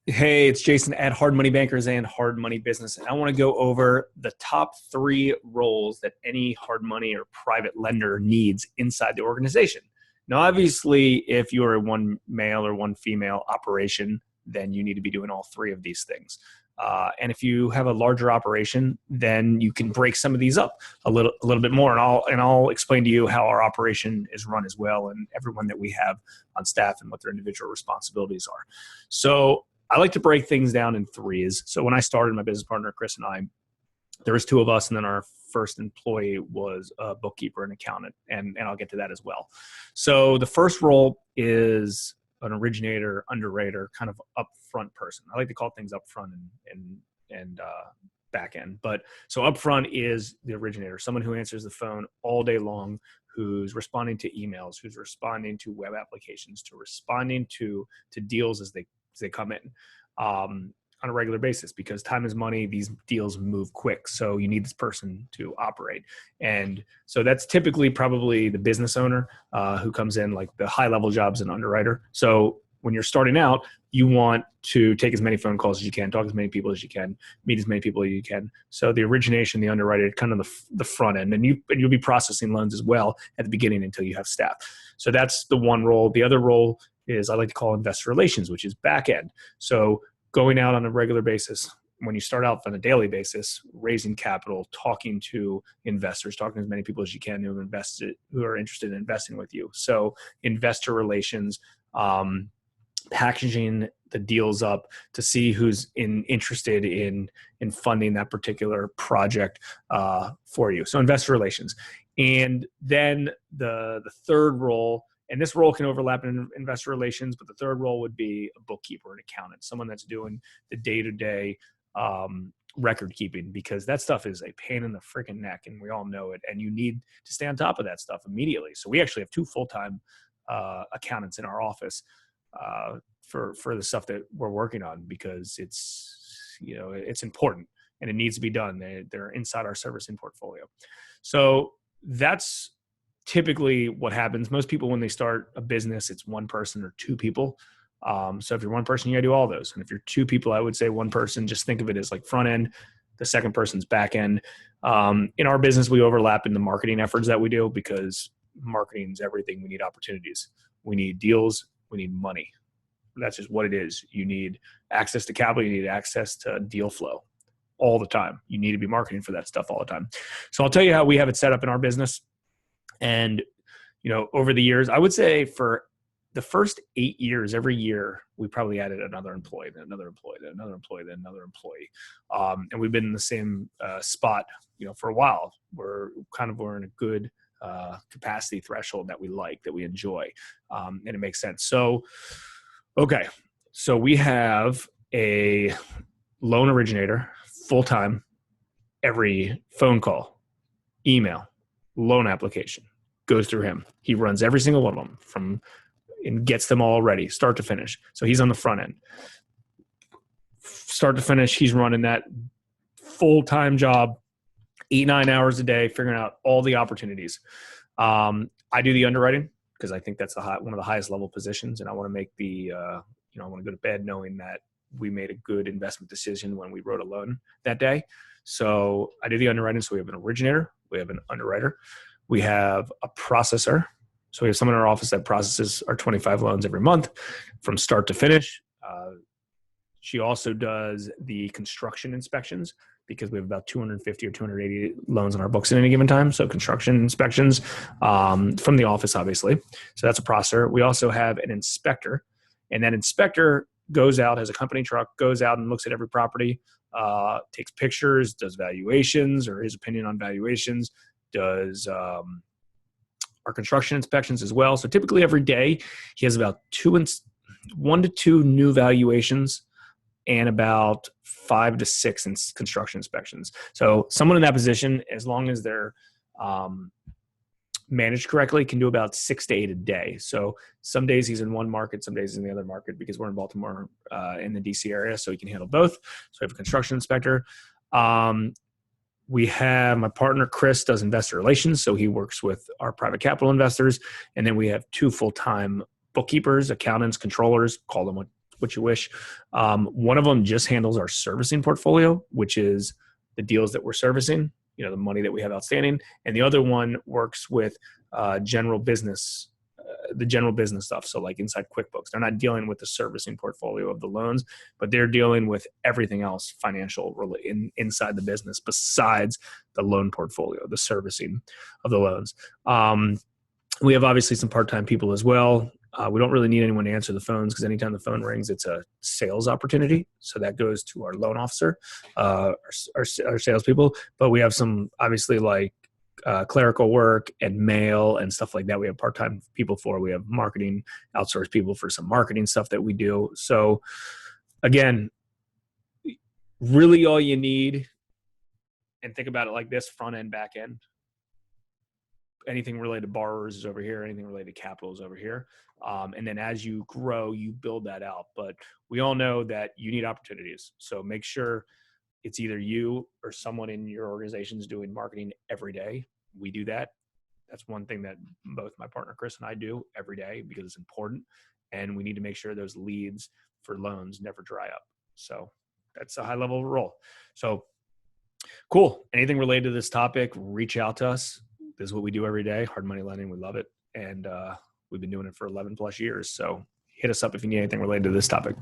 Hey, it's Jason at Hard Money Bankers and Hard Money Business. And I want to go over the top three roles that any hard money or private lender needs inside the organization. Now, obviously, if you're a one male or one female operation, then you need to be doing all three of these things. And if you have a larger operation, then you can break some of these up a little bit more. And I'll explain to you how our operation is run as well, and everyone that we have on staff and what their individual responsibilities are. So I like to break things down in threes. So when I started, my business partner, Chris, and I, there was two of us, and then our first employee was a bookkeeper and accountant, and I'll get to that as well. So the first role is an originator, underwriter, kind of upfront person. I like to call things upfront and back end. But so upfront is the originator, someone who answers the phone all day long, who's responding to emails, who's responding to web applications, to responding to deals as they come in on a regular basis, because time is money. These deals move quick. So you need this person to operate. And so that's typically probably the business owner who comes in, like the high level jobs, an underwriter. So when you're starting out, you want to take as many phone calls as you can, talk to as many people as you can, meet as many people as you can. So the origination, the underwriter, kind of the front end, and you'll be processing loans as well at the beginning until you have staff. So that's the one role. The other role is I like to call investor relations, which is back end. So going out on a regular basis, when you start out on a daily basis, raising capital, talking to investors, talking to as many people as you can who are interested in investing with you. So investor relations, packaging the deals up to see who's interested in funding that particular project for you. So investor relations. And then the third role, and this role can overlap in investor relations, but the third role would be a bookkeeper, an accountant, someone that's doing the day-to-day record keeping, because that stuff is a pain in the freaking neck, and we all know it. And you need to stay on top of that stuff immediately. So we actually have two full-time accountants in our office for the stuff that we're working on, because it's important and it needs to be done. They're inside our servicing portfolio. So that's typically what happens. Most people, when they start a business, it's one person or two people. So if you're one person, you gotta do all those. And if you're two people, I would say one person, just think of it as like front end, the second person's back end. In our business, we overlap in the marketing efforts that we do, because marketing is everything. We need opportunities. We need deals. We need money. That's just what it is. You need access to capital. You need access to deal flow all the time. You need to be marketing for that stuff all the time. So I'll tell you how we have it set up in our business. And, over the years, I would say for the first 8 years, every year, we probably added another employee, then another employee, then another employee, then another employee. And we've been in the same spot, for a while. We're in a good capacity threshold that we like, that we enjoy. And it makes sense. So, okay. So we have a loan originator full-time, every phone call, email, loan application goes through him. He runs every single one of them and gets them all ready, start to finish. So he's on the front end. Start to finish, he's running that full-time job, 8-9 hours a day, figuring out all the opportunities. I do the underwriting, because I think that's one of the highest level positions, and I want to make I want to go to bed knowing that we made a good investment decision when we wrote a loan that day. So I do the underwriting. So we have an originator, we have an underwriter, we have a processor. So we have someone in our office that processes our 25 loans every month from start to finish. She also does the construction inspections, because we have about 250 or 280 loans on our books at any given time. So construction inspections from the office, obviously. So that's a processor. We also have an inspector, and that inspector goes out, has a company truck, goes out and looks at every property, takes pictures, does valuations, or his opinion on valuations, does our construction inspections as well. So typically every day he has about 1 to 2 new valuations and about 5 to 6 in construction inspections. So someone in that position, as long as they're managed correctly, can do about 6 to 8 a day. So some days he's in one market, some days he's in the other market, because we're in Baltimore in the DC area, so he can handle both. So we have a construction inspector. We have my partner, Chris, does investor relations. So he works with our private capital investors. And then we have 2 full-time bookkeepers, accountants, controllers, call them what you wish. One of them just handles our servicing portfolio, which is the deals that we're servicing, the money that we have outstanding. And the other one works with general business, the general business stuff. So like inside QuickBooks, they're not dealing with the servicing portfolio of the loans, but they're dealing with everything else financial inside the business besides the loan portfolio, the servicing of the loans. We have obviously some part-time people as well. We don't really need anyone to answer the phones because anytime the phone rings, it's a sales opportunity. So that goes to our loan officer, our salespeople. But we have some obviously like clerical work and mail and stuff like that. We have part-time people for. We have marketing, outsourced people for some marketing stuff that we do. So again, really all you need, and think about it like this: front end, back end. Anything related to borrowers is over here. Anything related to capital is over here. And then as you grow, you build that out. But we all know that you need opportunities. So make sure it's either you or someone in your organization is doing marketing every day. We do that. That's one thing that both my partner Chris and I do every day because it's important. And we need to make sure those leads for loans never dry up. So that's a high level role. So cool. Anything related to this topic, reach out to us. This is what we do every day. Hard money lending. We love it. And we've been doing it for 11 plus years. So hit us up if you need anything related to this topic.